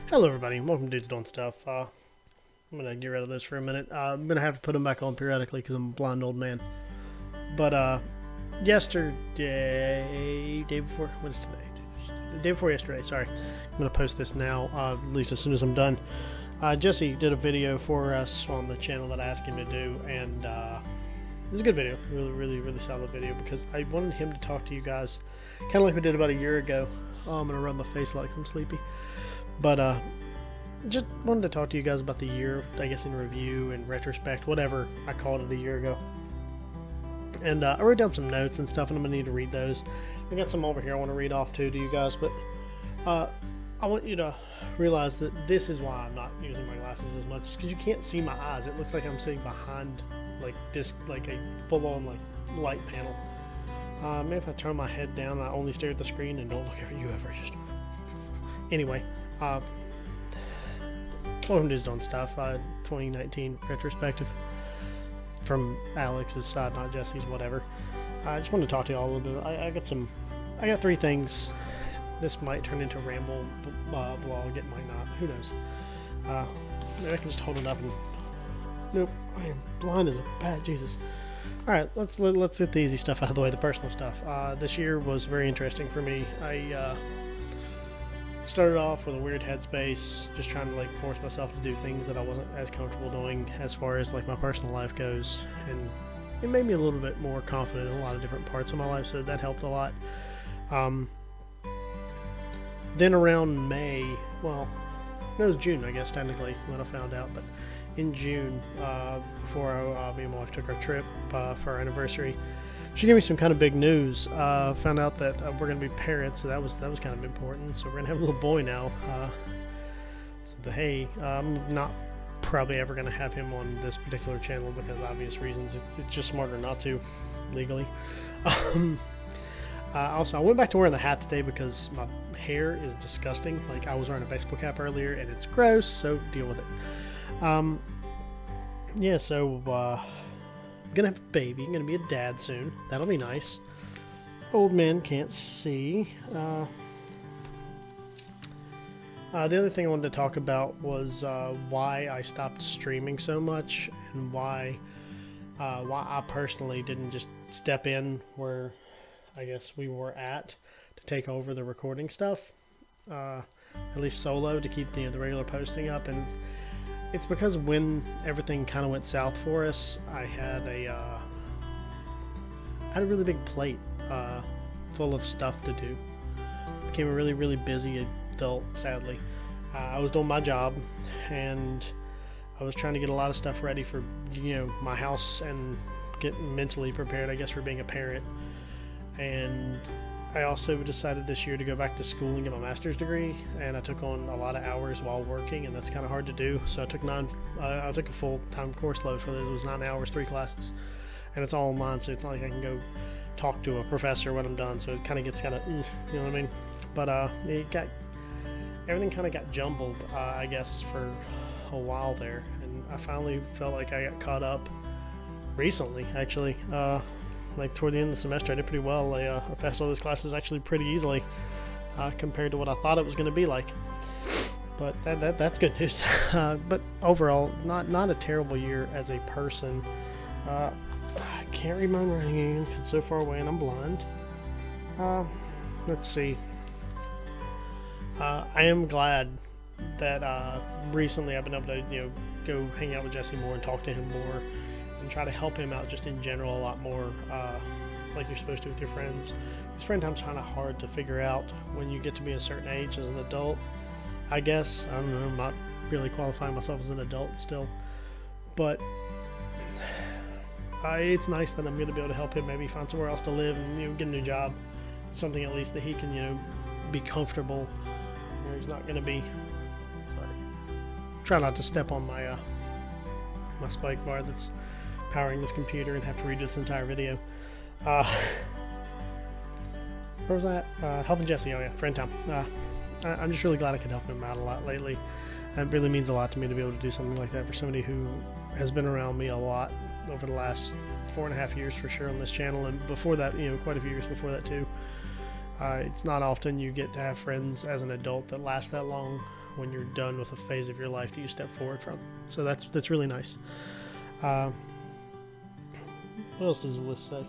Hello everybody, welcome to Dudes Doing Stuff. I'm gonna get rid of those for a minute. I'm gonna have to put them back on periodically because I'm a blind old man. But yesterday, day before, what is today? The day before yesterday, sorry. I'm gonna post this now, at least as soon as I'm done. Jesse did a video for us on the channel that I asked him to do, and it was a good video. Really solid video because I wanted him to talk to you guys, kind of like we did about a year ago. Oh, I'm gonna rub my face like I'm sleepy. But just wanted to talk to you guys about the year, I guess, in review and retrospect, whatever I called it a year ago. And I wrote down some notes and stuff, and I'm going to need to read those. I got some over here I want to read off too to you guys, but I want you to realize that this is why I'm not using my glasses as much, because you can't see my eyes. It looks like I'm sitting behind like a full-on like light panel. Maybe if I turn my head down, I only stare at the screen and don't look at you ever. Just anyway. Welcome to Dudes Doing Stuff, 2019 retrospective from Alex's side, not Jesse's, whatever. I just wanted to talk to you all a little bit. I got three things. This might turn into a ramble vlog, it might not, who knows. Maybe I can just hold it up and, nope, I am blind as a bat, Jesus. Alright, let's get the easy stuff out of the way, the personal stuff. This year was very interesting for me. I started off with a weird headspace, just trying to like force myself to do things that I wasn't as comfortable doing as far as like my personal life goes, and it made me a little bit more confident in a lot of different parts of my life, so that helped a lot. Then around May, well, no, it was June, I guess, technically, when I found out, but in June, before me and my wife took our trip for our anniversary, she gave me some kind of big news. Found out that we're going to be parents, so that was kind of important. So we're going to have a little boy now. Hey, I'm not probably ever going to have him on this particular channel because obvious reasons. It's just smarter not to, legally. Also, I went back to wearing the hat today because my hair is disgusting. Like, I was wearing a baseball cap earlier, and it's gross, so deal with it. Yeah, so, I'm gonna have a baby. I'm gonna be a dad soon. That'll be nice. Old men can't see. The other thing I wanted to talk about was why I stopped streaming so much, and why I personally didn't just step in where I guess we were at to take over the recording stuff, at least solo, to keep the regular posting up. And it's because when everything kind of went south for us, I had a really big plate full of stuff to do. Became a really busy adult, sadly. I was doing my job, and I was trying to get a lot of stuff ready for, my house and get mentally prepared, I guess, for being a parent. And I also decided this year to go back to school and get my master's degree, and I took on a lot of hours while working, and that's kind of hard to do. So I took a full-time course load for it. It was 9 hours, 3 classes, and it's all online, so it's not like I can go talk to a professor when I'm done. So it kind of gets you know what I mean? But everything kind of got jumbled, I guess, for a while there, and I finally felt like I got caught up recently, actually. Like toward the end of the semester, I did pretty well. I passed all those classes actually pretty easily compared to what I thought it was going to be like. But that's good news. But overall, not a terrible year as a person. I can't read my writing again because it's so far away and I'm blind. Let's see. I am glad that recently I've been able to go hang out with Jesse more and talk to him more, and try to help him out just in general a lot more, like you're supposed to with your friends. Because friend time's kind of hard to figure out when you get to be a certain age as an adult, I guess. I don't know, I'm not really qualifying myself as an adult still. But it's nice that I'm going to be able to help him maybe find somewhere else to live and get a new job. Something at least that he can, be comfortable. He's not going to be... Sorry. Try not to step on my my spike bar that's powering this computer and have to redo this entire video. Where was that? Helping Jesse. Oh yeah, friend time. I'm just really glad I could help him out a lot lately. It really means a lot to me to be able to do something like that for somebody who has been around me a lot over the last 4.5 years for sure on this channel, and before that, quite a few years before that too. It's not often you get to have friends as an adult that last that long. when you're done with a phase of your life that you step forward from. So that's really nice. What else does the list say?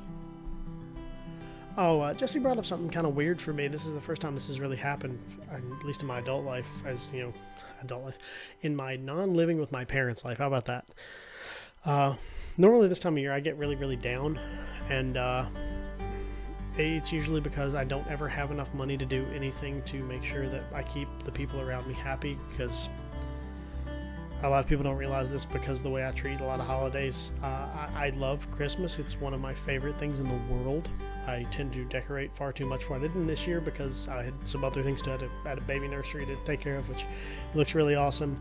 Oh, Jesse brought up something kind of weird for me. This is the first time this has really happened, at least in my adult life, adult life. In my non-living with my parents life. How about that? Normally this time of year I get really, really down, and it's usually because I don't ever have enough money to do anything to make sure that I keep the people around me happy, because a lot of people don't realize this because of the way I treat a lot of holidays. I love Christmas. It's one of my favorite things in the world. I tend to decorate far too much for what I didn't this year because I had some other things to do. I had a baby nursery to take care of, which looks really awesome.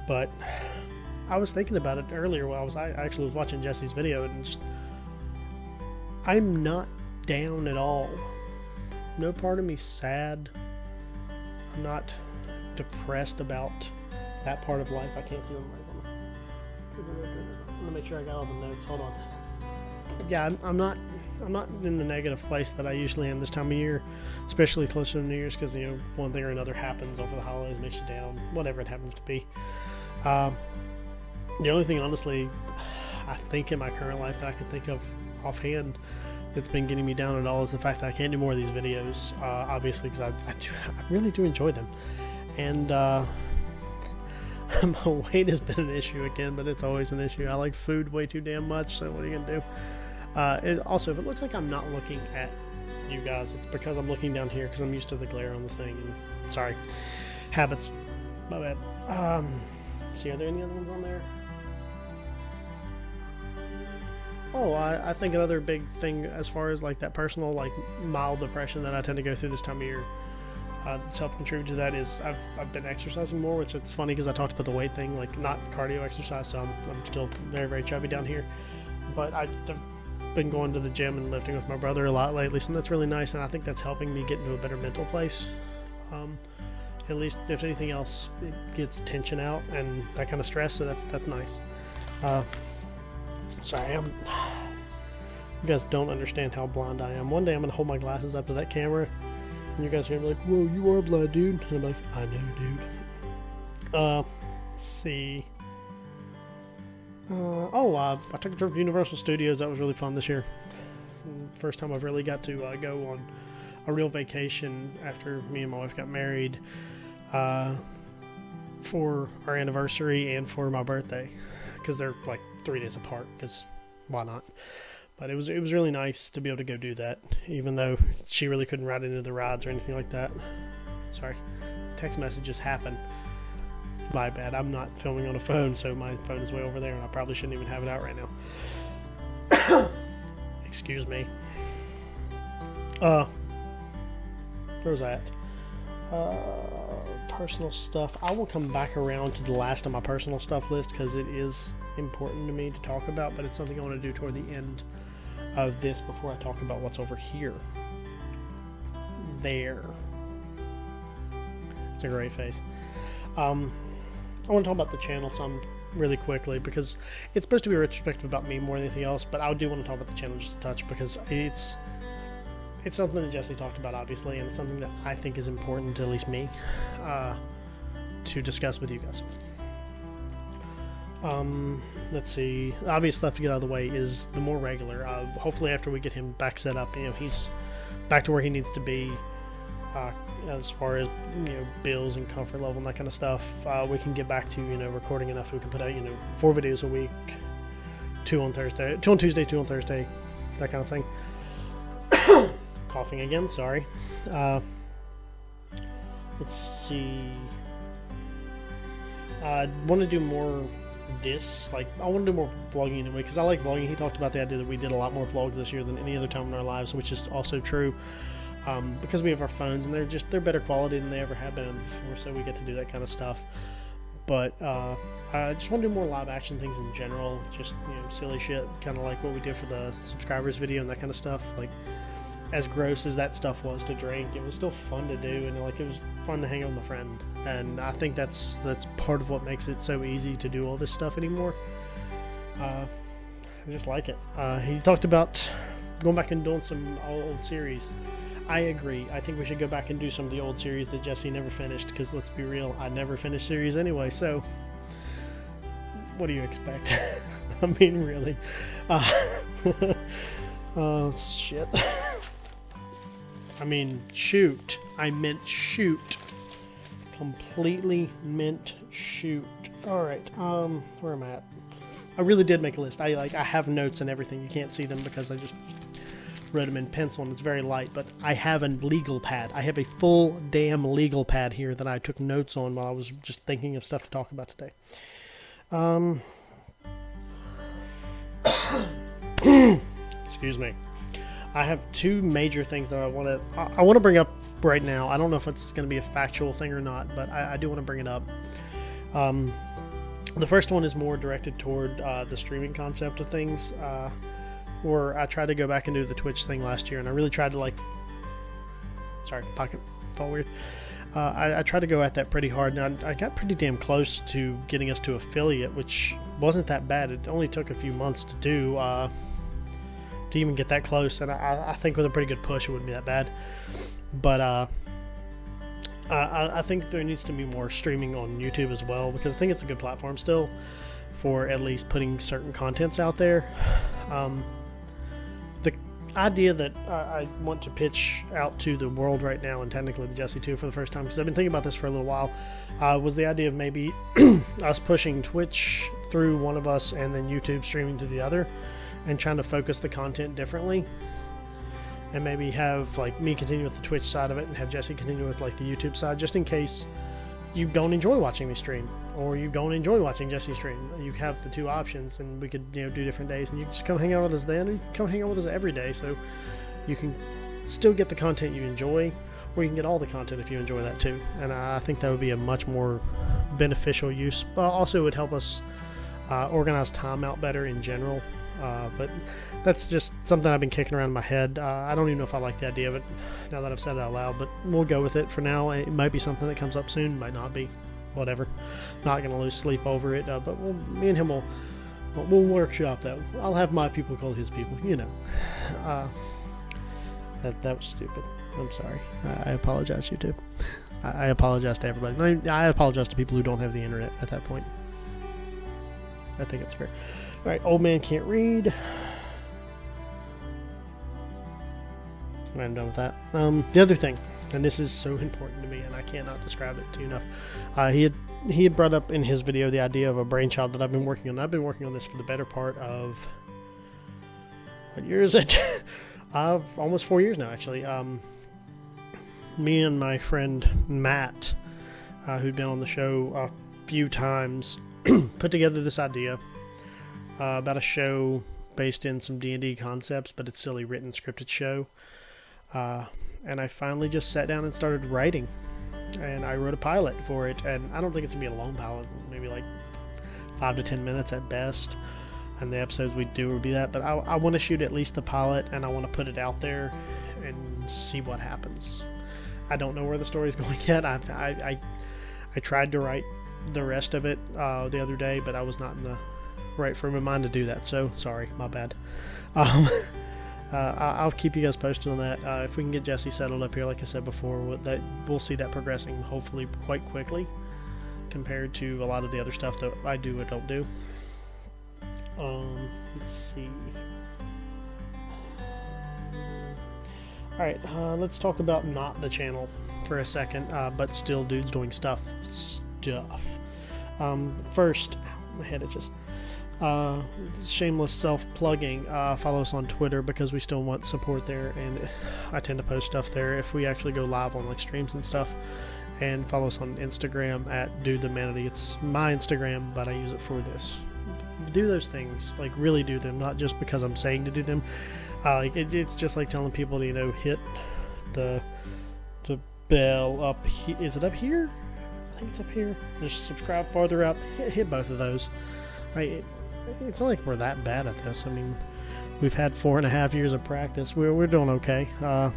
But I was thinking about it earlier while I actually was watching Jesse's video, and just I'm not down at all. No part of me sad. I'm not depressed about that part of life. I can't see what I'm I'm gonna make sure I got all the notes. Hold on. Yeah, I'm not in the negative place that I usually am this time of year, especially closer to New Year's, because one thing or another happens over the holidays, makes you down, whatever it happens to be. The only thing, honestly, I think in my current life that I can think of offhand that's been getting me down at all is the fact that I can't do more of these videos, obviously, because I really do enjoy them. And my weight has been an issue again, but it's always an issue. I like food way too damn much, so what are you going to do? Also, if it looks like I'm not looking at you guys, it's because I'm looking down here because I'm used to the glare on the thing. And sorry, habits. My bad. See, are there any other ones on there? Oh, I think another big thing as far as like that personal, like mild depression that I tend to go through this time of year, that's helped contribute to that is I've been exercising more, which it's funny because I talked about the weight thing, like not cardio exercise, so I'm still very, very chubby down here. But I've been going to the gym and lifting with my brother a lot lately, so that's really nice, and I think that's helping me get into a better mental place. At least, if anything else, it gets tension out and that kind of stress, so that's nice. Sorry, you guys don't understand how blind I am. One day I'm gonna hold my glasses up to that camera, and you guys are gonna be like, "Whoa, you are blind, dude." And I'm like, "I know, dude." Let's see. I took a trip to Universal Studios. That was really fun this year. First time I've really got to go on a real vacation after me and my wife got married, for our anniversary and for my birthday, because they're like 3 days apart, because why not? But it was really nice to be able to go do that, even though she really couldn't ride any of the rides or anything like that. Sorry, text messages happen. My bad. I'm not filming on a phone, so my phone is way over there, and I probably shouldn't even have it out right now. Excuse me. Where was I at? Personal stuff. I will come back around to the last of my personal stuff list because it is important to me to talk about, but it's something I want to do toward the end of this before I talk about what's over here. There. It's a great face. I want to talk about the channel some really quickly because it's supposed to be a retrospective about me more than anything else, but I do want to talk about the channel just a touch because it's something that Jesse talked about, obviously, and it's something that I think is important to at least me to discuss with you guys. Let's see. The obvious stuff to get out of the way is the more regular. Hopefully, after we get him back set up, he's back to where he needs to be. As far as bills and comfort level and that kind of stuff, we can get back to recording enough so we can put out 4 videos a week, 2 on Thursday, 2 on Tuesday, 2 on Thursday, that kind of thing. Coughing again, sorry. Let's see. I want to do more I want to do more vlogging anyway, because I like vlogging. He talked about the idea that we did a lot more vlogs this year than any other time in our lives, which is also true. Because we have our phones and they're better quality than they ever have been before, so we get to do that kind of stuff. But I just want to do more live action things in general, just silly shit, kind of like what we did for the subscribers video and that kind of stuff. Like, as gross as that stuff was to drink, it was still fun to do, and it was fun to hang out with a friend. And I think that's part of what makes it so easy to do all this stuff anymore. I just like it. He talked about going back and doing some old series. I agree. I think we should go back and do some of the old series that Jesse never finished, because let's be real, I never finished series anyway, so what do you expect? I mean, really. Oh, shit. I mean, shoot. I meant shoot. Completely meant shoot. Alright, where am I at? I really did make a list. I have notes and everything. You can't see them because I just wrote them in pencil and it's very light, but I have a legal pad. I have a full damn legal pad here that I took notes on while I was just thinking of stuff to talk about today. Excuse me. I have two major things that I want to bring up right now. I don't know if it's going to be a factual thing or not, but I do want to bring it up. The first one is more directed toward the streaming concept of things. Where I tried to go back and do the Twitch thing last year, and I really tried to sorry, pocket felt weird. I tried to go at that pretty hard, and I got pretty damn close to getting us to affiliate, which wasn't that bad. It only took a few months to do, to even get that close, and I think with a pretty good push it wouldn't be that bad. But I think there needs to be more streaming on YouTube as well, because I think it's a good platform still for at least putting certain contents out there. The idea that I want to pitch out to the world right now, and technically to Jesse too for the first time, because I've been thinking about this for a little while, was the idea of maybe us pushing Twitch through one of us and then YouTube streaming to the other, and trying to focus the content differently, and maybe have like me continue with the Twitch side of it and have Jesse continue with like the YouTube side, just in case you don't enjoy watching me stream or you don't enjoy watching Jesse stream. You have the two options, and we could do different days, and you can just come hang out with us then, and you can come hang out with us every day, so you can still get the content you enjoy, or you can get all the content if you enjoy that too. And I think that would be a much more beneficial use, but also it would help us organize time out better in general. But that's just something I've been kicking around in my head. I don't even know if I like the idea of it now that I've said it out loud, but we'll go with it for now. It might be something that comes up soon, might not be. Whatever. Not going to lose sleep over it, but me and him we'll workshop that. I'll have my people call his people, That was stupid. I'm sorry. I apologize, YouTube. I apologize to everybody. I apologize to people who don't have the internet at that point. I think it's fair. Alright, old man can't read. I'm done with that. The other thing, and this is so important to me, and I cannot describe it to you enough. He had brought up in his video the idea of a brainchild that I've been working on. I've been working on this for the better part of, what year is it? Almost 4 years now, actually. Me and my friend Matt, who'd been on the show a few times, put together this idea about a show based in some D&D concepts, but it's still a written scripted show. And I finally just sat down and started writing, and I wrote a pilot for it, and I don't think it's gonna be a long pilot, maybe like 5 to 10 minutes at best, and the episodes we do will be that, but I want to shoot at least the pilot, and I want to put it out there and see what happens. I don't know where the story's going yet. I tried to write the rest of it the other day, but I was not in the right frame of mind to do that, so sorry, my bad. I'll keep you guys posted on that. If we can get Jesse settled up here, like I said before, we'll see that progressing hopefully quite quickly compared to a lot of the other stuff that I do or don't do. Let's see. Alright, let's talk about not the channel for a second, but still dudes doing stuff. First, my head itches. Shameless self-plugging. Follow us on Twitter because we still want support there, and I tend to post stuff there if we actually go live on like streams and stuff. And follow us on Instagram at Dude the Manatee. It's my Instagram, but I use it for this. Do those things, like really do them, not just because I'm saying to do them. It's just like telling people to hit the bell up. Is it up here? I think it's up here. Just subscribe farther up. Hit both of those. Right. It's not like we're that bad at this. I mean, we've had 4.5 years of practice. We're doing okay. I'm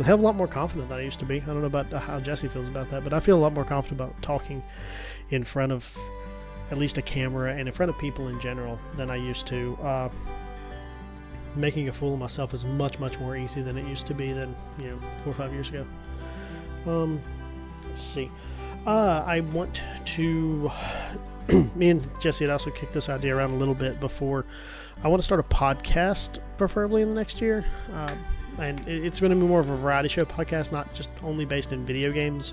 a hell of a lot more confident than I used to be. I don't know about how Jesse feels about that, but I feel a lot more confident about talking in front of at least a camera and in front of people in general than I used to. making a fool of myself is much more easy than it used to be than 4 or 5 years ago. Let's see. I want to. Me and Jesse had also kicked this idea around a little bit before. I want to start a podcast, preferably in the next year. And it's going to be more of a variety show podcast, not just only based in video games,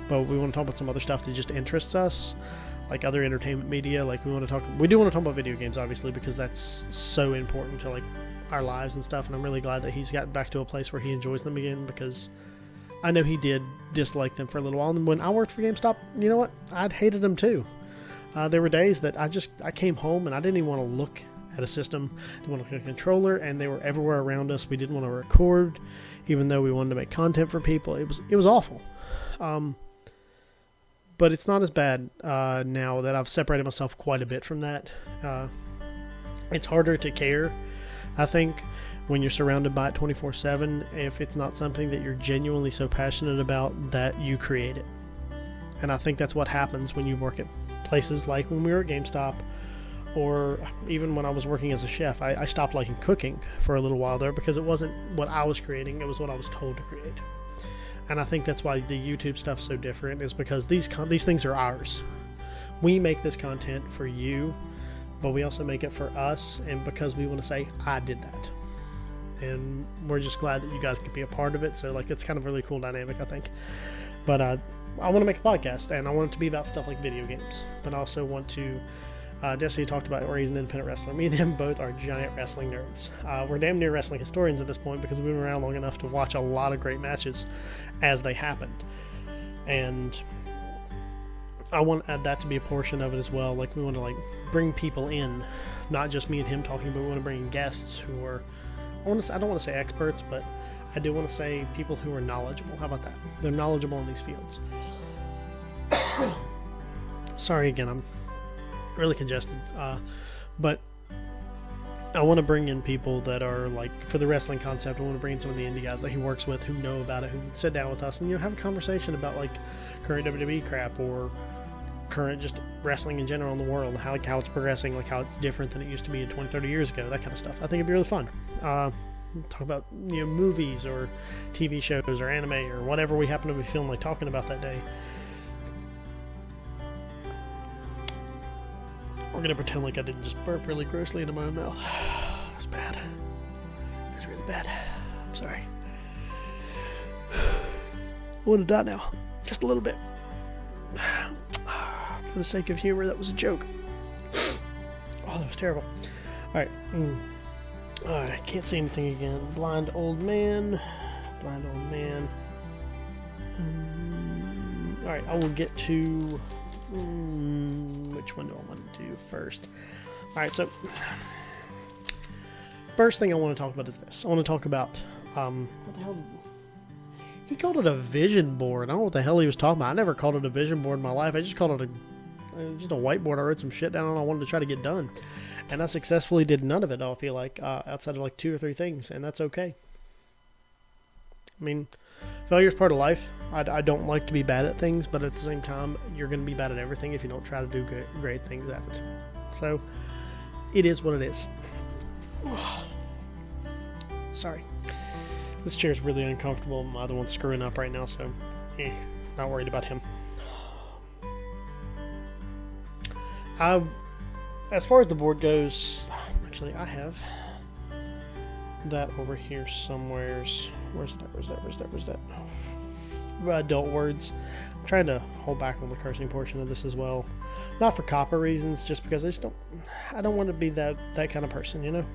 but we want to talk about some other stuff that just interests us, like other entertainment media. Like we do want to talk about video games, obviously, because that's so important to like our lives and stuff. And I'm really glad that he's gotten back to a place where he enjoys them again, because I know he did dislike them for a little while. And when I worked for GameStop, you know what? I'd hated them too. There were days that I came home and I didn't even want to look at a system. I didn't want to look at a controller, and they were everywhere around us. We didn't want to record, even though we wanted to make content for people. It was awful. But it's not as bad now that I've separated myself quite a bit from that. It's harder to care, I think, when you're surrounded by it 24/7, if it's not something that you're genuinely so passionate about that you create it. And I think that's what happens when you work at places like when we were at GameStop, or even when I was working as a chef. I stopped liking cooking for a little while there because it wasn't what I was creating, it was what I was told to create. And I think that's why the YouTube stuff's so different, is because these things are ours. We make this content for you, but we also make it for us, and because we want to say, I did that. And we're just glad that you guys could be a part of it. So like, it's kind of a really cool dynamic, I think. But I want to make a podcast, and I want it to be about stuff like video games, but I also want to Destiny talked about where he's an independent wrestler. Me and him both are giant wrestling nerds. We're damn near wrestling historians at this point, because we've been around long enough to watch a lot of great matches as they happened. And I want that to be a portion of it as well. Like, we want to like bring people in, not just me and him talking, but we want to bring in guests who are, I don't want to say experts, but I do want to say people who are knowledgeable. How about that? They're knowledgeable in these fields. Sorry again, I'm really congested. But I want to bring in people that are like, for the wrestling concept, I want to bring in some of the indie guys that he works with who know about it, who can sit down with us and have a conversation about like current WWE crap, or current just wrestling in general in the world, how it's progressing, like how it's different than it used to be 20, 30 years ago, that kind of stuff. I think it'd be really fun. Talk about movies or TV shows or anime or whatever we happen to be feeling like talking about that day. We're gonna pretend like I didn't just burp really grossly into my own mouth. It's bad. It's really bad. I'm sorry. I want to die now. Just a little bit. For the sake of humor, that was a joke. Oh, that was terrible. Alright. I can't see anything again. Blind old man. Blind old man. Alright, I will get to... which one do I want to do first? Alright, so... first thing I want to talk about is this. I want to talk about... what the hell... He called it a vision board. I don't know what the hell he was talking about. I never called it a vision board in my life. I just called it just a whiteboard. I wrote some shit down and I wanted to try to get done. And I successfully did none of it, I feel like, outside of like 2 or 3 things, and that's okay. I mean, failure's part of life. I don't like to be bad at things, but at the same time, you're going to be bad at everything if you don't try to do great things at it. So, it is what it is. Sorry. This chair is really uncomfortable. My other one's screwing up right now, so not worried about him. As far as the board goes, actually, I have that over here somewheres. Where's that? Adult words. I'm trying to hold back on the cursing portion of this as well. Not for copper reasons, just because I don't want to be that kind of person, you know?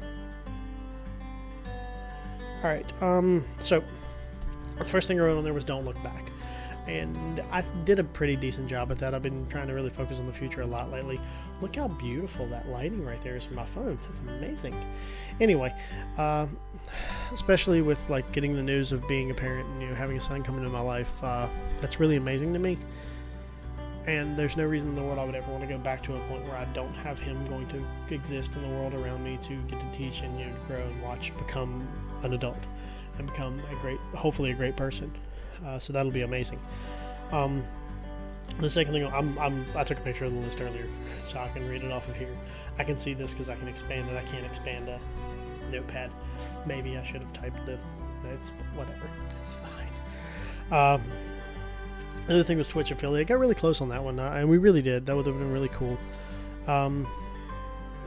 Alright, so, the first thing I wrote on there was don't look back. And I did a pretty decent job at that. I've been trying to really focus on the future a lot lately. Look how beautiful that lighting right there is from my phone. It's amazing. Anyway, especially with like getting the news of being a parent and having a son come into my life, that's really amazing to me. And there's no reason in the world I would ever want to go back to a point where I don't have him going to exist in the world around me to get to teach and to grow and watch become an adult and become hopefully a great person. So that'll be amazing. The second thing, I took a picture of the list earlier so I can read it off of here. I can see this because I can expand it. I can't expand notepad. Maybe I should have typed the notes, but whatever. It's fine. Another thing was Twitch affiliate. I got really close on that one, and we really did. That would have been really cool.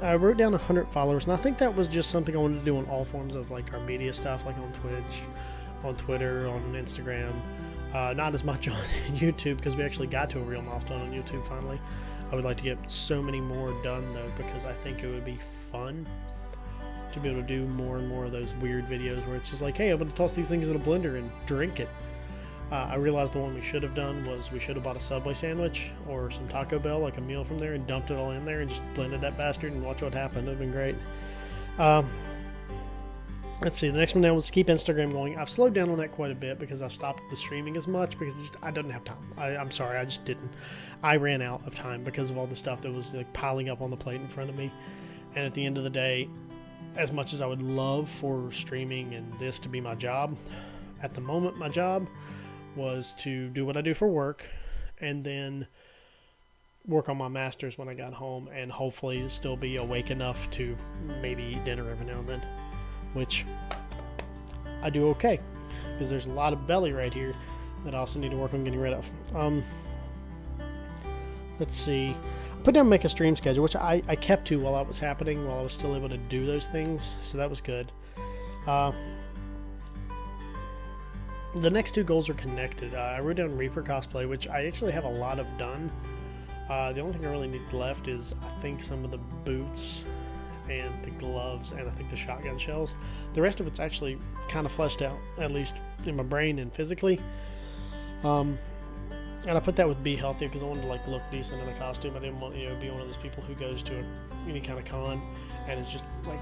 I wrote down 100 followers, and I think that was just something I wanted to do on all forms of like our media stuff, like on Twitch, on Twitter, on Instagram. Not as much on YouTube, because we actually got to a real milestone on YouTube finally. I would like to get so many more done though, because I think it would be fun to be able to do more and more of those weird videos where it's just like, hey, I'm going to toss these things in a blender and drink it. I realized the one we should have done was we should have bought a Subway sandwich or some Taco Bell, like a meal from there, and dumped it all in there and just blended that bastard and watch what happened. It would have been great. Let's see, the next one down was to keep Instagram going. I've slowed down on that quite a bit because I've stopped the streaming as much because I didn't have time. I'm sorry, I just didn't. I ran out of time because of all the stuff that was like piling up on the plate in front of me. And at the end of the day, as much as I would love for streaming and this to be my job, at the moment my job was to do what I do for work and then work on my master's when I got home, and hopefully still be awake enough to maybe eat dinner every now and then, which I do okay because there's a lot of belly right here that I also need to work on getting rid of. Let's see, I put down make a stream schedule, which I kept to while it was happening, while I was still able to do those things, so that was good. The next two goals are connected. I wrote down Reaper cosplay, which I actually have a lot of done. The only thing I really need left is, I think, some of the boots and the gloves, and I think the shotgun shells. The rest of it's actually kind of fleshed out, at least in my brain and physically. And I put that with be healthy because I wanted to like look decent in a costume. I didn't want be one of those people who goes to any kind of con and it's just like,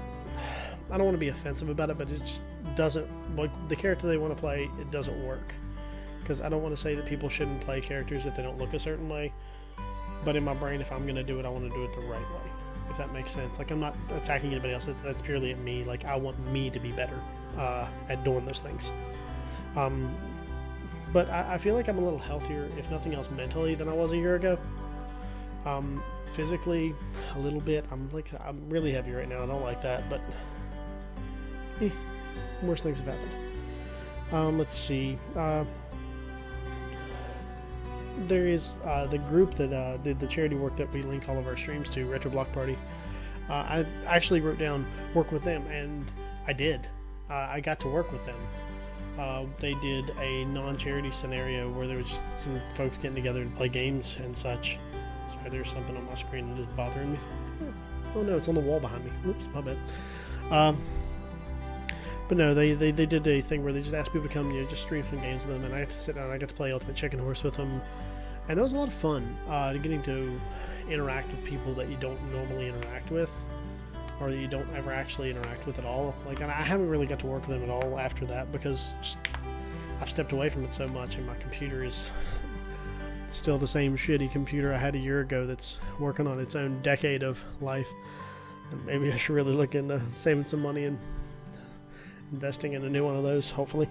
I don't want to be offensive about it, but it just doesn't, like, the character they want to play, it doesn't work. Because I don't want to say that people shouldn't play characters if they don't look a certain way, but in my brain, if I'm going to do it, I want to do it the right way, if that makes sense. Like, I'm not attacking anybody else, that's purely at me. Like, I want me to be better at doing those things. But I feel like I'm a little healthier, if nothing else mentally, than I was a year ago. Physically, a little bit. I'm really heavy right now. I don't like that, but worse things have happened. Let's see. There is the group that did the charity work that we link all of our streams to, Retro Block Party. I actually wrote down work with them, and I did. I got to work with them. They did a non-charity scenario where there was just some folks getting together to play games and such. Sorry, there's something on my screen that is bothering me. Oh no, it's on the wall behind me. Oops, my bad. But no, they did a thing where they just asked people to come, just stream some games with them, and I got to sit down and I got to play Ultimate Chicken Horse with them, and that was a lot of fun, getting to interact with people that you don't normally interact with, or that you don't ever actually interact with at all. Like, and I haven't really got to work with them at all after that, because I've stepped away from it so much, and my computer is still the same shitty computer I had a year ago that's working on its own decade of life, and maybe I should really look into saving some money and investing in a new one of those, hopefully.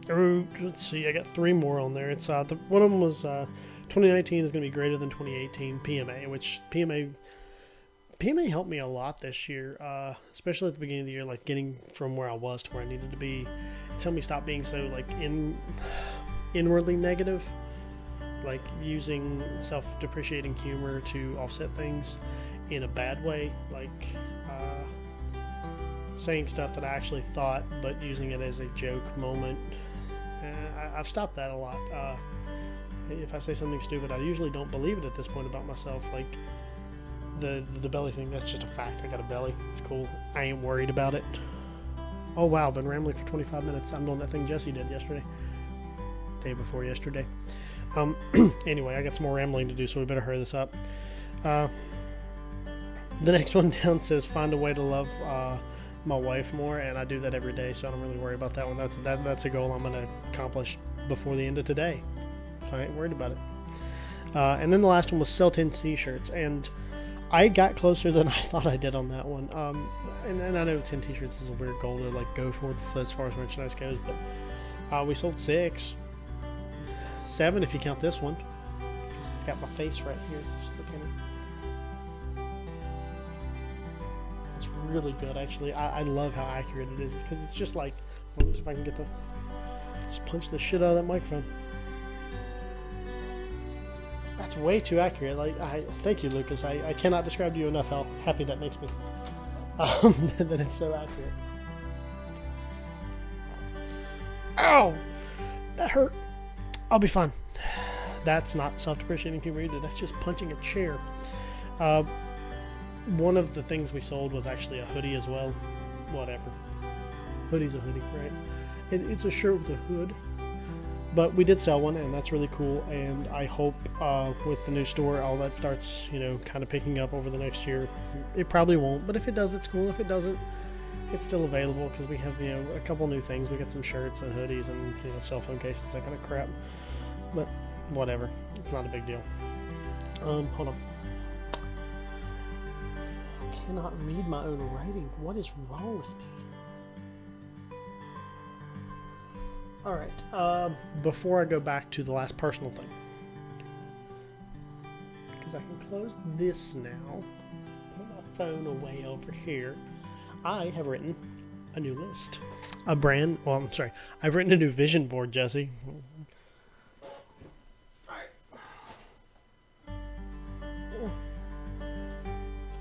Let's see, I got 3 more on there. It's one of them was 2019 is going to be greater than 2018 PMA, which PMA helped me a lot this year, especially at the beginning of the year, like getting from where I was to where I needed to be. It's helped me stop being so like inwardly negative, like using self-depreciating humor to offset things in a bad way, like saying stuff that I actually thought, but using it as a joke moment. I've stopped that a lot. If I say something stupid, I usually don't believe it at this point about myself. Like the belly thing, that's just a fact. I got a belly. It's cool. I ain't worried about it. Oh wow, I've been rambling for 25 minutes. I'm doing that thing Jesse did yesterday. Day before yesterday. Anyway, I got some more rambling to do, so we better hurry this up. The next one down says find a way to love my wife more, and I do that every day, so I don't really worry about that one. That's a goal I'm going to accomplish before the end of today, so I ain't worried about it. And then the last one was sell 10 t-shirts, and I got closer than I thought I did on that one. And I know 10 t-shirts is a weird goal to like go for as far as merchandise goes, but we sold 6, 7 if you count this one, because it's got my face right here. Just look at it. really good, actually. I love how accurate it is, because it's just like, let's see if I can get the, just punch the shit out of that microphone. That's way too accurate. Like, thank you, Lucas. I cannot describe to you enough how happy that makes me. That it's so accurate. Ow! That hurt. I'll be fine. That's not self-depreciating humor either. That's just punching a chair. One of the things we sold was actually a hoodie as well. Whatever. Hoodie's a hoodie, right? It's a shirt with a hood. But we did sell one, and that's really cool. And I hope with the new store, all that starts, kind of picking up over the next year. It probably won't, but if it does, it's cool. If it doesn't, it's still available, because we have, a couple new things. We got some shirts and hoodies and, cell phone cases, that kind of crap. But whatever. It's not a big deal. Hold on. I cannot read my own writing. What is wrong with me? Alright, before I go back to the last personal thing, because I can close this now, put my phone away over here, I have written a new list. I've written a new vision board, Jesse.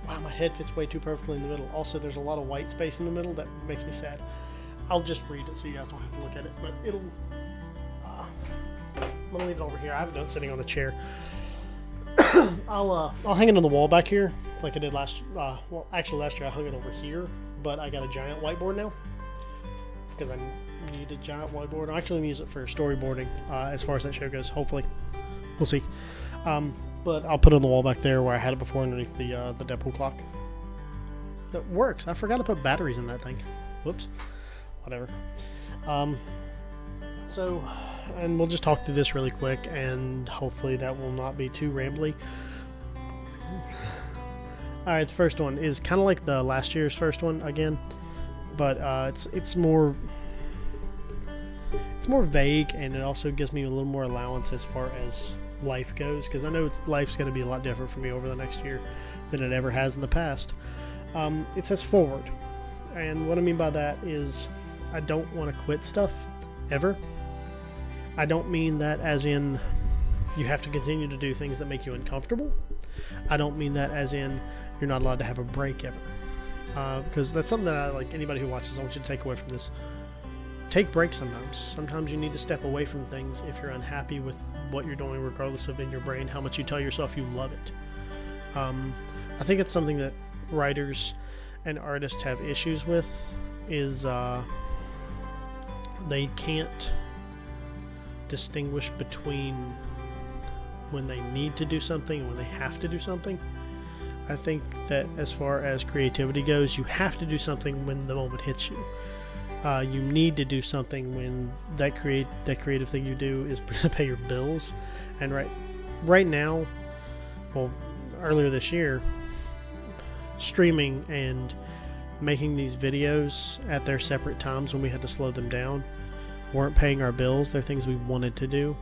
Wow, my head fits way too perfectly in the middle. Also, there's a lot of white space in the middle that makes me sad. I'll just read it so you guys don't have to look at it, but it'll... I'm gonna leave it over here. I have it sitting on the chair. I'll hang it on the wall back here, like I did last... actually last year I hung it over here, but I got a giant whiteboard now, because I need a giant whiteboard. I'm actually going to use it for storyboarding, as far as that show goes, hopefully. We'll see. But I'll put it on the wall back there where I had it before, underneath the Deadpool clock. That works. I forgot to put batteries in that thing. Whoops. Whatever. So, and we'll just talk through this really quick, and hopefully that will not be too rambly. Alright, the first one is kind of like the last year's first one again, but it's more vague, and it also gives me a little more allowance as far as life goes, because I know life's going to be a lot different for me over the next year than it ever has in the past. It says forward, and what I mean by that is I don't want to quit stuff ever. I don't mean that as in you have to continue to do things that make you uncomfortable. I don't mean that as in you're not allowed to have a break ever, because that's something that I, like anybody who watches, I want you to take away from this. Take breaks sometimes. Sometimes you need to step away from things if you're unhappy with what you're doing, regardless of in your brain how much you tell yourself you love it. I think it's something that writers and artists have issues with, is they can't distinguish between when they need to do something and when they have to do something. I think that as far as creativity goes, you have to do something when the moment hits you. You need to do something when that creative thing you do is going to pay your bills. And right now, well, earlier this year, streaming and making these videos at their separate times when we had to slow them down weren't paying our bills. They're things we wanted to do,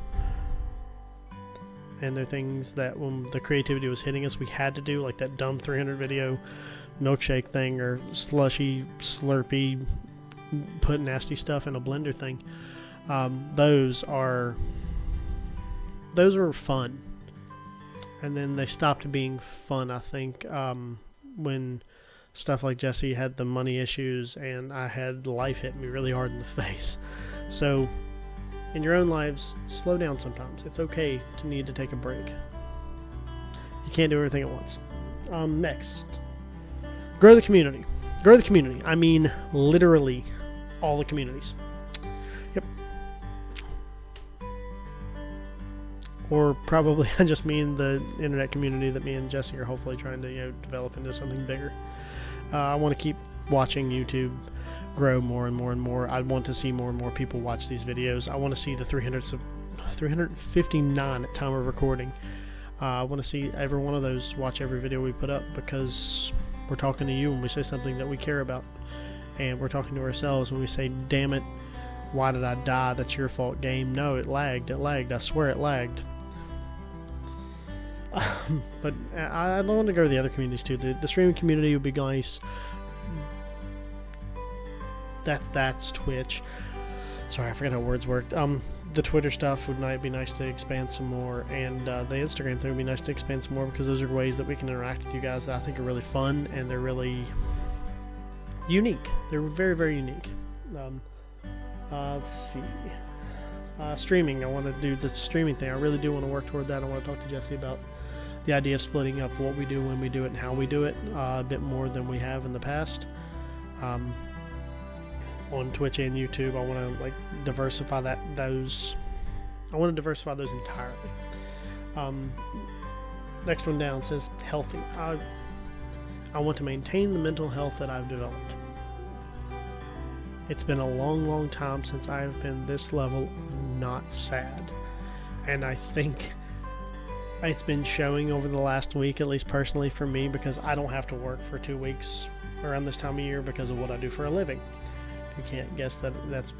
and they're things that when the creativity was hitting us, we had to do, like that dumb 300 video milkshake thing, or slushy slurpy put nasty stuff in a blender thing. Those were fun, and then they stopped being fun, I think, when stuff like Jesse had the money issues and I had life hit me really hard in the face. So in your own lives, slow down sometimes. It's okay to need to take a break. You can't do everything at once. Next, grow the community. Grow the community. I mean literally all the communities. Yep. Or probably I just mean the internet community that me and Jesse are hopefully trying to develop into something bigger. I want to keep watching YouTube grow more and more and more. I want to see more and more people watch these videos. I want to see the 359 at time of recording. I want to see every one of those watch every video we put up, because we're talking to you when we say something that we care about, and we're talking to ourselves when we say, damn it, why did I die? That's your fault, game. No, it lagged. I swear it lagged. But I want to go to the other communities too. The streaming community would be nice. that's Twitch. Sorry, I forgot how words worked. The Twitter stuff would be nice to expand some more, and the Instagram thing would be nice to expand some more, because those are ways that we can interact with you guys that I think are really fun, and they're really unique. They're very, very unique. Let's see. Streaming. I want to do the streaming thing. I really do want to work toward that. I want to talk to Jesse about the idea of splitting up what we do, when we do it, and how we do it a bit more than we have in the past. On Twitch and YouTube, I want to diversify those. I want to diversify those entirely. Next one down says healthy. I want to maintain the mental health that I've developed. It's been a long, long time since I've been this level of not sad, and I think it's been showing over the last week, at least personally for me, because I don't have to work for 2 weeks around this time of year because of what I do for a living. You can't guess that's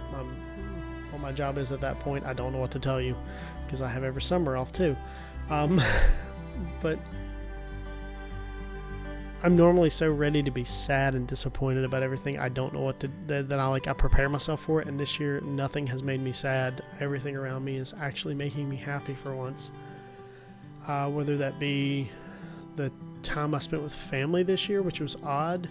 what my job is at that point. I don't know what to tell you, because I have every summer off too. But I'm normally so ready to be sad and disappointed about everything. I don't know what to that I prepare myself for it, and this year nothing has made me sad. Everything around me is actually making me happy for once. Whether that be the time I spent with family this year, which was odd.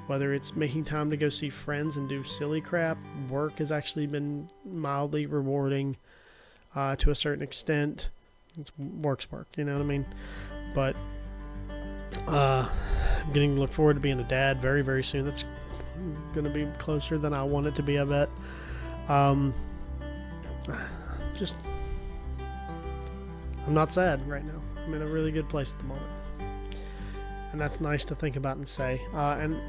Whether it's making time to go see friends and do silly crap. Work has actually been mildly rewarding to a certain extent. It's work, you know what I mean? But I'm getting to look forward to being a dad very, very soon. That's going to be closer than I want it to be, I bet. I'm not sad right now. I'm in a really good place at the moment. And that's nice to think about and say. And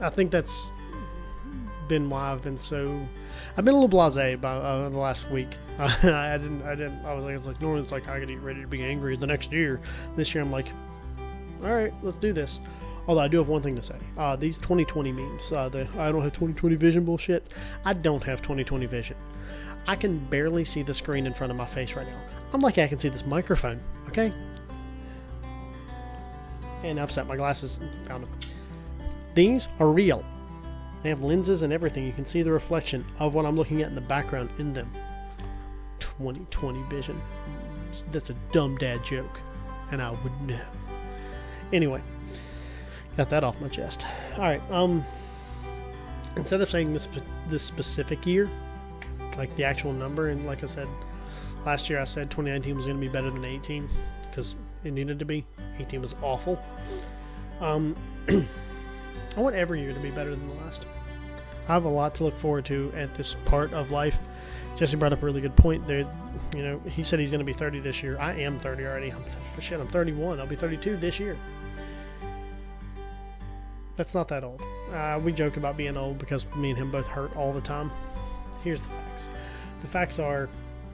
I think that's been why I've been a little blasé about the last week. I was like, normally it's like I get ready to be angry the next year. This year I'm like, all right, let's do this. Although I do have one thing to say. These 2020 memes, I don't have 2020 vision bullshit. I don't have 2020 vision. I can barely see the screen in front of my face right now. I'm lucky I can see this microphone, okay? And I've set my glasses and found them. These are real. They have lenses and everything. You can see the reflection of what I'm looking at in the background in them. 2020 vision. That's a dumb dad joke, and I would know. Anyway, got that off my chest. Alright, instead of saying this specific year, like the actual number, and like I said, last year I said 2019 was going to be better than 18, because it needed to be. 18 was awful. I want every year to be better than the last. I have a lot to look forward to at this part of life. Jesse brought up a really good point there. You know, he said he's going to be 30 this year. I am 30 already. I'm 31. I'll be 32 this year. That's not that old. We joke about being old because me and him both hurt all the time. Here's the facts. The facts are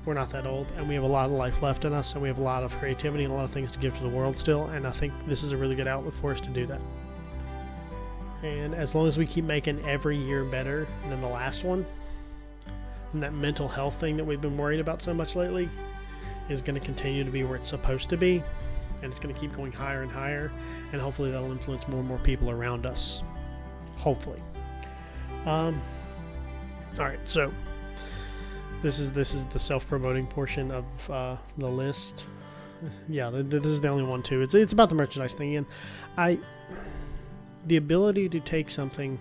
we're not that old, and we have a lot of life left in us, and we have a lot of creativity and a lot of things to give to the world still, and I think this is a really good outlet for us to do that. And as long as we keep making every year better than the last one, and that mental health thing that we've been worried about so much lately is going to continue to be where it's supposed to be, and it's going to keep going higher and higher, and hopefully that'll influence more and more people around us. Hopefully. Alright, so this is the self-promoting portion of the list. Yeah, this is the only one too. It's about the merchandise thing again. The ability to take something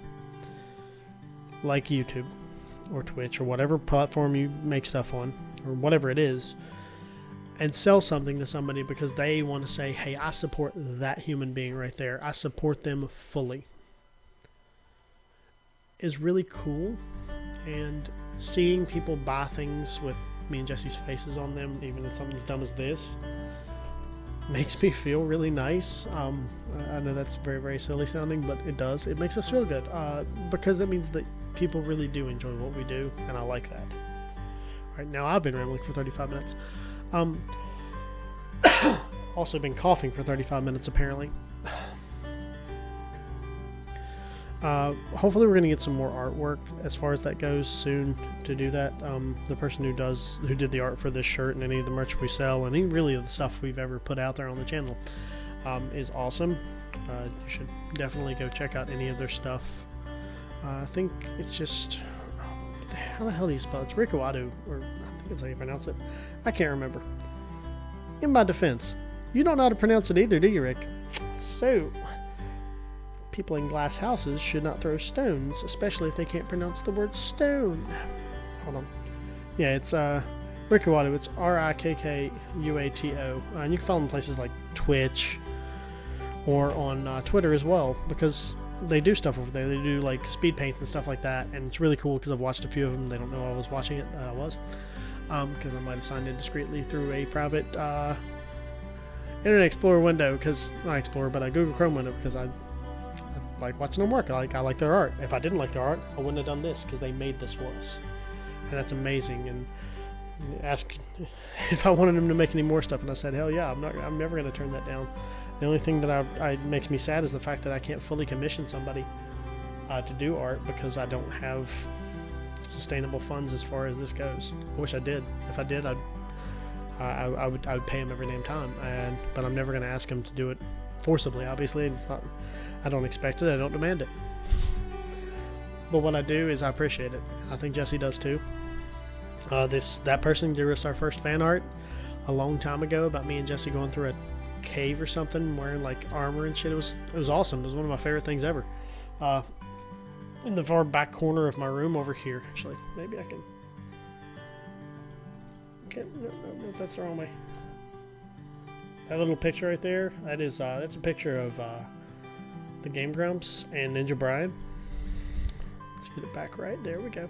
like YouTube or Twitch or whatever platform you make stuff on, or whatever it is, and sell something to somebody because they want to say, hey, I support that human being right there. I support them fully. Is really cool. And seeing people buy things with me and Jesse's faces on them, even if something as dumb as this, makes me feel really nice. I know that's very, very silly sounding, but it does. It makes us feel good because that means that people really do enjoy what we do, and I like that. All right, now I've been rambling for 35 minutes. Also been coughing for 35 minutes, apparently. Hopefully we're going to get some more artwork as far as that goes soon to do that. The person who did the art for this shirt and any of the merch we sell and any really of the stuff we've ever put out there on the channel is awesome. You should definitely go check out any of their stuff. I think it's just, how the hell do you spell it? It's Rikawadu, or I think that's how you pronounce it. I can't remember. In my defense, you don't know how to pronounce it either, do you, Rick? So, people in glass houses should not throw stones, especially if they can't pronounce the word stone. Hold on. Yeah, it's Rikawadu. It's Rikkuato. And you can follow them in places like Twitch or on Twitter as well, because they do stuff over there. They do like speed paints and stuff like that, and it's really cool because I've watched a few of them. They don't know I was watching it. I was, because I might have signed in discreetly through a private Internet Explorer window, because not Explorer, but a Google Chrome window, because I like watching them work. I like their art. If I didn't like their art, I wouldn't have done this, because they made this for us, and that's amazing. And ask if I wanted them to make any more stuff, and I said, hell yeah, I'm never going to turn that down. The only thing that I makes me sad is the fact that I can't fully commission somebody to do art, because I don't have sustainable funds as far as this goes. I wish I did. If I did, I would pay him every damn time. But I'm never going to ask him to do it forcibly. Obviously, it's not. I don't expect it. I don't demand it. But what I do is I appreciate it. I think Jesse does too. That person gave us our first fan art a long time ago about me and Jesse going through a cave or something, wearing like armor and shit. It was awesome. It was one of my favorite things ever. In the far back corner of my room over here, actually, maybe I can. Okay, no, that's the wrong way. That little picture right there, that's a picture of the Game Grumps and Ninja Brian. Let's get it back right. There we go.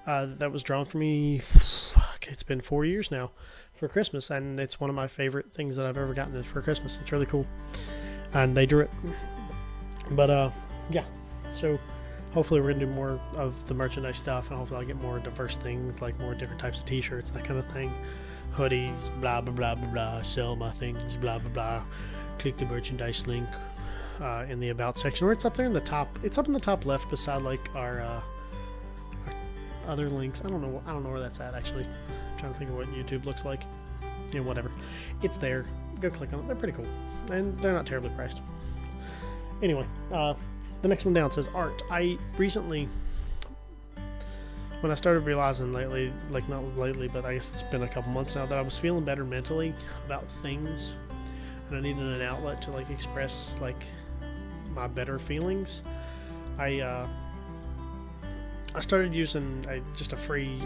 That was drawn for me. It's been 4 years now for Christmas, and it's one of my favorite things that I've ever gotten for Christmas. It's really cool, and they drew it. But yeah. So hopefully we're gonna do more of the merchandise stuff, and hopefully I'll get more diverse things, like more different types of T-shirts, that kind of thing. Hoodies, blah blah blah blah blah. Sell my things, blah blah blah. Click the merchandise link in the about section, or it's up there in the top. It's up in the top left beside like our other links. I don't know where that's at actually. I'm trying to think of what YouTube looks like. Yeah, whatever. It's there. Go click on it. They're pretty cool, and they're not terribly priced. Anyway, the next one down says art. I recently, when I started realizing lately, like not lately, but I guess it's been a couple months now, that I was feeling better mentally about things, and I needed an outlet to like express like my better feelings. I started using just a free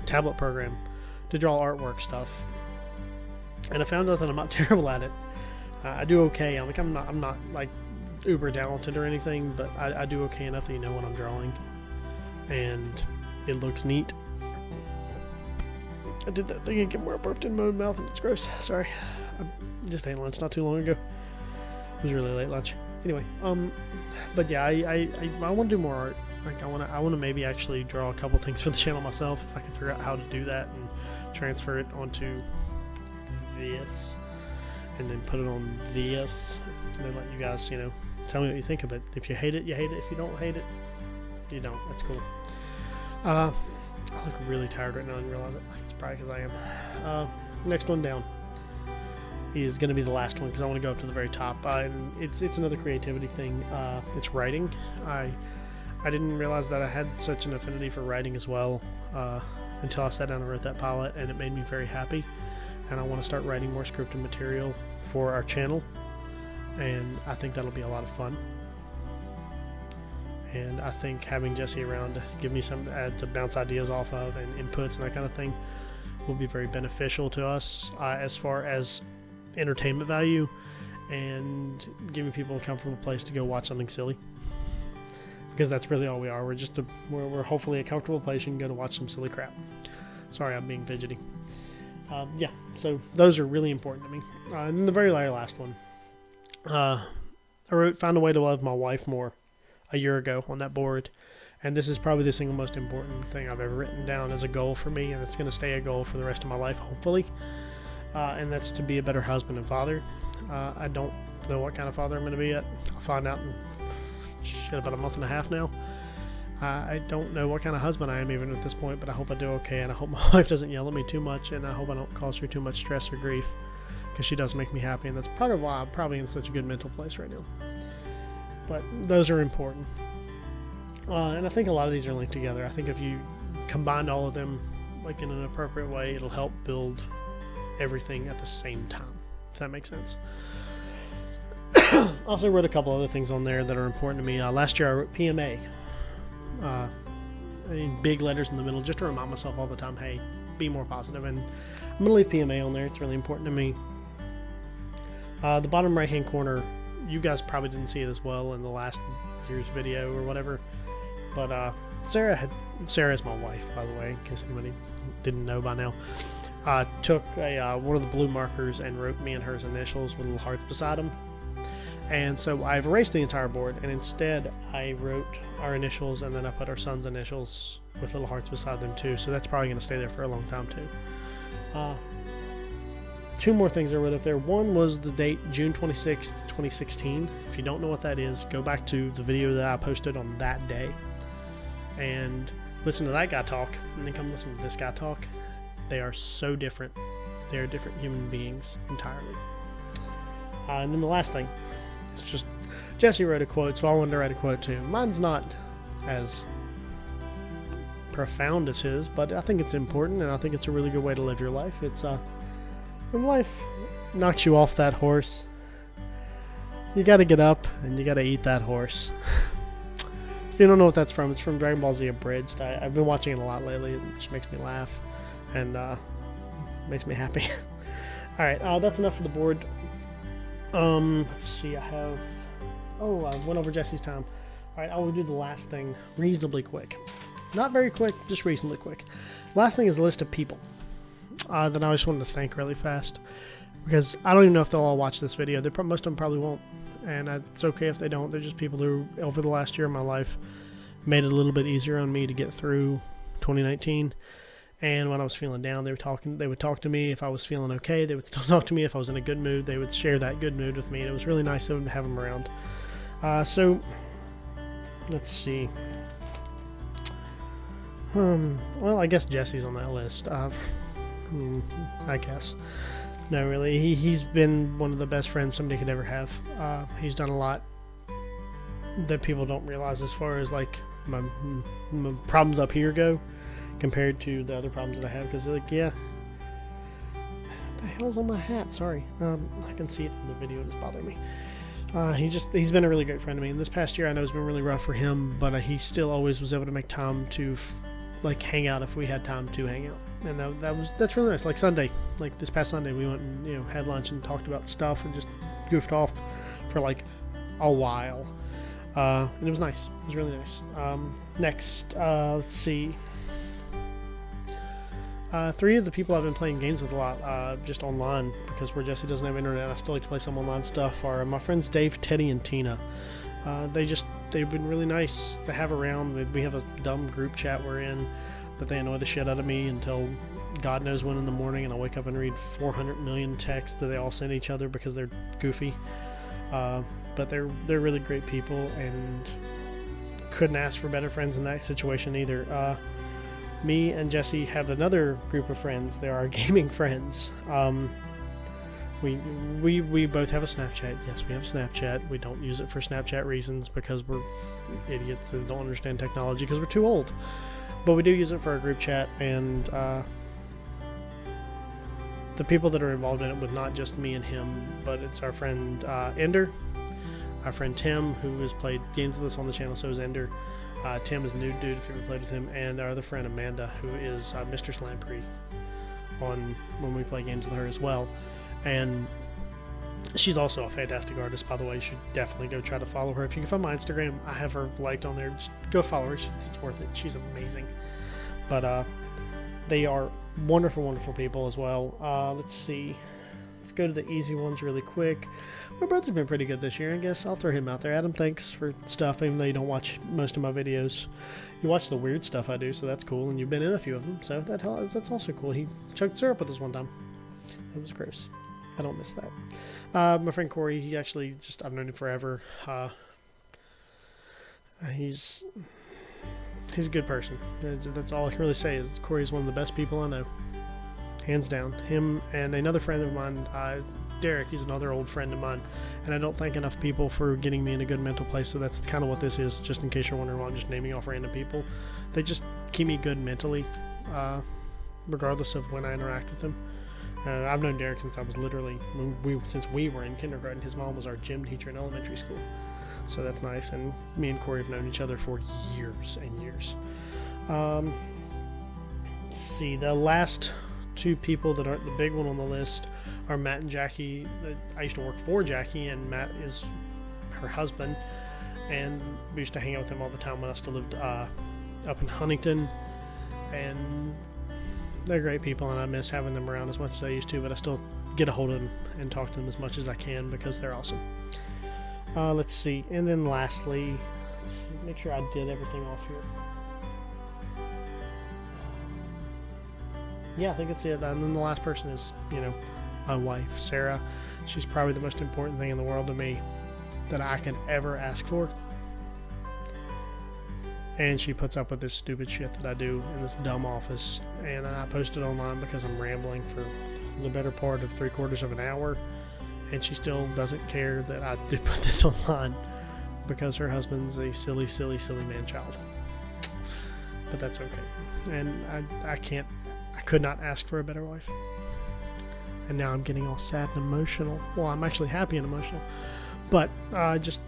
tablet program to draw artwork stuff, and I found out that I'm not terrible at it. I do okay. I'm not like uber talented or anything, but I do okay enough that you know what I'm drawing, and it looks neat. I did that thing again where I burped in my own mouth and it's gross. Sorry. I just ate lunch not too long ago. It was really late lunch. Anyway, but yeah, I want to do more art. Like I want to maybe actually draw a couple things for the channel myself, if I can figure out how to do that and transfer it onto this, and then put it on this, and then let you guys, tell me what you think of it. If you hate it, you hate it. If you don't hate it, you don't. That's cool. I look really tired right now and realize it. It's probably because I am. Next one down is going to be the last one, because I want to go up to the very top. And it's another creativity thing. It's writing. I didn't realize that I had such an affinity for writing as well until I sat down and wrote that pilot, and it made me very happy. And I want to start writing more scripted material for our channel, and I think that'll be a lot of fun. And I think having Jesse around to give me some to bounce ideas off of and inputs and that kind of thing will be very beneficial to us as far as entertainment value and giving people a comfortable place to go watch something silly. Because that's really all we are. We're hopefully a comfortable place you can go to watch some silly crap. Sorry, I'm being fidgety. Yeah, so those are really important to me. And then the very last one. I wrote "Found a Way to Love My Wife More" a year ago on that board. And this is probably the single most important thing I've ever written down as a goal for me, and it's going to stay a goal for the rest of my life, hopefully. And that's to be a better husband and father. I don't know what kind of father I'm going to be yet. I'll find out in about a month and a half now. I don't know what kind of husband I am even at this point, but I hope I do okay, and I hope my wife doesn't yell at me too much, and I hope I don't cause her too much stress or grief, because she does make me happy, and that's part of why I'm probably in such a good mental place right now. But those are important. And I think a lot of these are linked together. I think if you combine all of them like in an appropriate way, it'll help build everything at the same time, if that makes sense. Also wrote a couple other things on there that are important to me. Last year I wrote PMA in big letters in the middle, just to remind myself all the time, hey, be more positive. And I'm going to leave PMA on there. It's really important to me. The bottom right hand corner, you guys probably didn't see it as well in the last year's video or whatever, but Sarah is my wife, by the way, in case anybody didn't know by now. Took one of the blue markers and wrote me and her's initials with little hearts beside them. And so I've erased the entire board, and instead I wrote our initials, and then I put our son's initials with little hearts beside them too. So that's probably going to stay there for a long time too. Two more things I wrote up there. One was the date June 26th, 2016. If you don't know what that is, go back to the video that I posted on that day and listen to that guy talk, and then come listen to this guy talk. They are so different. They are different human beings entirely. And then the last thing, it's just Jesse wrote a quote, so I wanted to write a quote too. Mine's not as profound as his, but I think it's important, and I think it's a really good way to live your life. It's when life knocks you off that horse, you got to get up and you got to eat that horse. If you don't know what that's from, it's from Dragon Ball Z Abridged. I've been watching it a lot lately. It just makes me laugh and makes me happy. Alright, that's enough for the board. Let's see, I went over Jesse's time. Alright, I will do the last thing reasonably quick. Not very quick, just reasonably quick. Last thing is a list of people that I just wanted to thank really fast, because I don't even know if they'll all watch this video. Most of them probably won't, and it's okay if they don't. They're just people who, over the last year of my life, made it a little bit easier on me to get through 2019. And when I was feeling down, they would talk to me. If I was feeling okay, they would still talk to me. If I was in a good mood, they would share that good mood with me. And it was really nice of them to have them around. So, let's see. Well, I guess Jesse's on that list. I guess. No, really. He's been one of the best friends somebody could ever have. He's done a lot that people don't realize as far as, like, my problems up here go, compared to the other problems that I have, because, like, yeah, what the hell's on my hat? Sorry. I can see it in the video. It's bothering me. He's been a really great friend to me, and this past year I know it's been really rough for him, but he still always was able to make time to hang out if we had time to hang out, and that's really nice. Like Sunday, like this past Sunday, we went and had lunch and talked about stuff and just goofed off for like a while, and it was nice. It was really nice. Next, let's see. 3 of the people I've been playing games with a lot, just online, because where Jesse doesn't have internet, I still like to play some online stuff, are my friends Dave, Teddy, and Tina. They've been really nice to have around. We have a dumb group chat we're in that they annoy the shit out of me until God knows when in the morning, and I'll wake up and read 400 million texts that they all send each other because they're goofy. But they're really great people, and couldn't ask for better friends in that situation either. Me and Jesse have another group of friends. They're our gaming friends. We both have a Snapchat. Yes, we have a Snapchat. We don't use it for Snapchat reasons because we're idiots and don't understand technology because we're too old. But we do use it for our group chat, and the people that are involved in it with not just me and him, but it's our friend Ender, our friend Tim, who has played games with us on the channel, so is Ender. Tim is a new dude if you ever played with him, and our other friend Amanda, who is Mistress Lamprey when we play games with her as well. And she's also a fantastic artist, by the way. You should definitely go try to follow her. If you can find my Instagram, I have her liked on there. Just go follow her. It's worth it. She's amazing. But they are wonderful, wonderful people as well. Let's see. Let's go to the easy ones really quick. My brother's been pretty good this year, I guess. I'll throw him out there. Adam, thanks for stuff, even though you don't watch most of my videos. You watch the weird stuff I do, so that's cool, and you've been in a few of them, so that's also cool. He chugged syrup with us one time. That was gross. I don't miss that. My friend Corey, he actually I've known him forever. He's a good person. That's all I can really say is Corey's one of the best people I know. Hands down. Him and another friend of mine, Derek, he's another old friend of mine, and I don't thank enough people for getting me in a good mental place. So that's kind of what this is. Just in case you're wondering why I'm just naming off random people, they just keep me good mentally, regardless of when I interact with them. I've known Derek since I was literally since we were in kindergarten. His mom was our gym teacher in elementary school, so that's nice. And me and Corey have known each other for years and years. Let's see, the last two people that aren't the big one on the list are Matt and Jackie. I used to work for Jackie, and Matt is her husband, and we used to hang out with him all the time when I still lived up in Huntington, and they're great people, and I miss having them around as much as I used to, but I still get a hold of them and talk to them as much as I can because they're awesome. Let's see, and then lastly, let's make sure I did everything off here. Yeah, I think that's it. And then the last person is, my wife, Sarah. She's probably the most important thing in the world to me that I can ever ask for. And she puts up with this stupid shit that I do in this dumb office. And I post it online because I'm rambling for the better part of 3/4 of an hour. And she still doesn't care that I did put this online because her husband's a silly, silly, silly man-child. But that's okay. And I could not ask for a better wife. And now I'm getting all sad and emotional. Well, I'm actually happy and emotional. But just,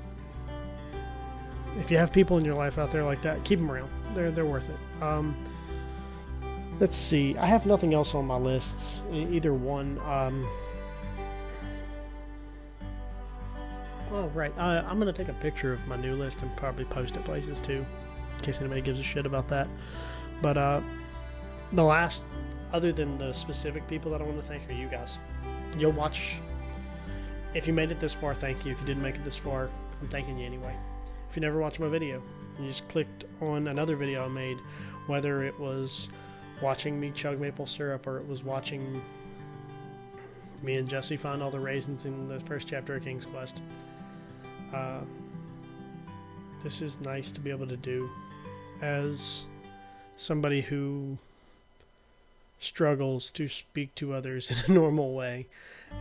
if you have people in your life out there like that, keep them around. They're worth it. Let's see. I have nothing else on my lists. Either one. Oh, right. I'm going to take a picture of my new list and probably post it places too, in case anybody gives a shit about that. But the last, other than the specific people that I want to thank, are you guys. You'll watch. If you made it this far, thank you. If you didn't make it this far, I'm thanking you anyway. If you never watched my video, you just clicked on another video I made, whether it was watching me chug maple syrup or it was watching me and Jesse find all the raisins in the first chapter of King's Quest. This is nice to be able to do as somebody who struggles to speak to others in a normal way.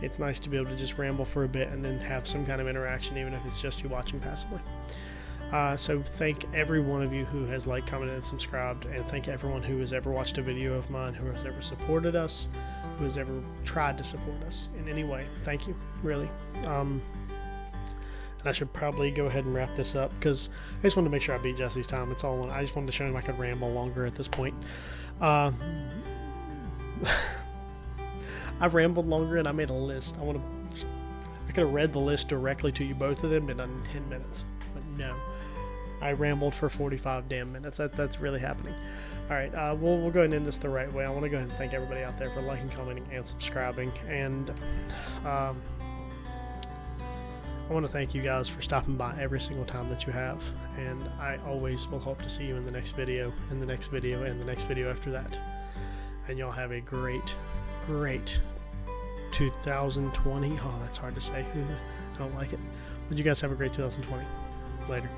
It's nice to be able to just ramble for a bit and then have some kind of interaction, even if it's just you watching passively. So thank every one of you who has liked, commented, and subscribed, and thank everyone who has ever watched a video of mine, who has ever supported us, who has ever tried to support us in any way. Thank you, really. And I should probably go ahead and wrap this up because I just wanted to make sure I beat Jesse's time. It's all. I just wanted to show him I could ramble longer at this point. I've rambled longer and I made a list. I could have read the list directly to you, both of them, in 10 minutes. But no. I rambled for 45 damn minutes. That's really happening. Alright, we'll go ahead and end this the right way. I want to go ahead and thank everybody out there for liking, commenting, and subscribing. And I want to thank you guys for stopping by every single time that you have. And I always will hope to see you in the next video, and the next video, and the next video after that. And y'all have a great 2020. Oh, that's hard to say. I don't like it. But you guys have a great 2020. Later.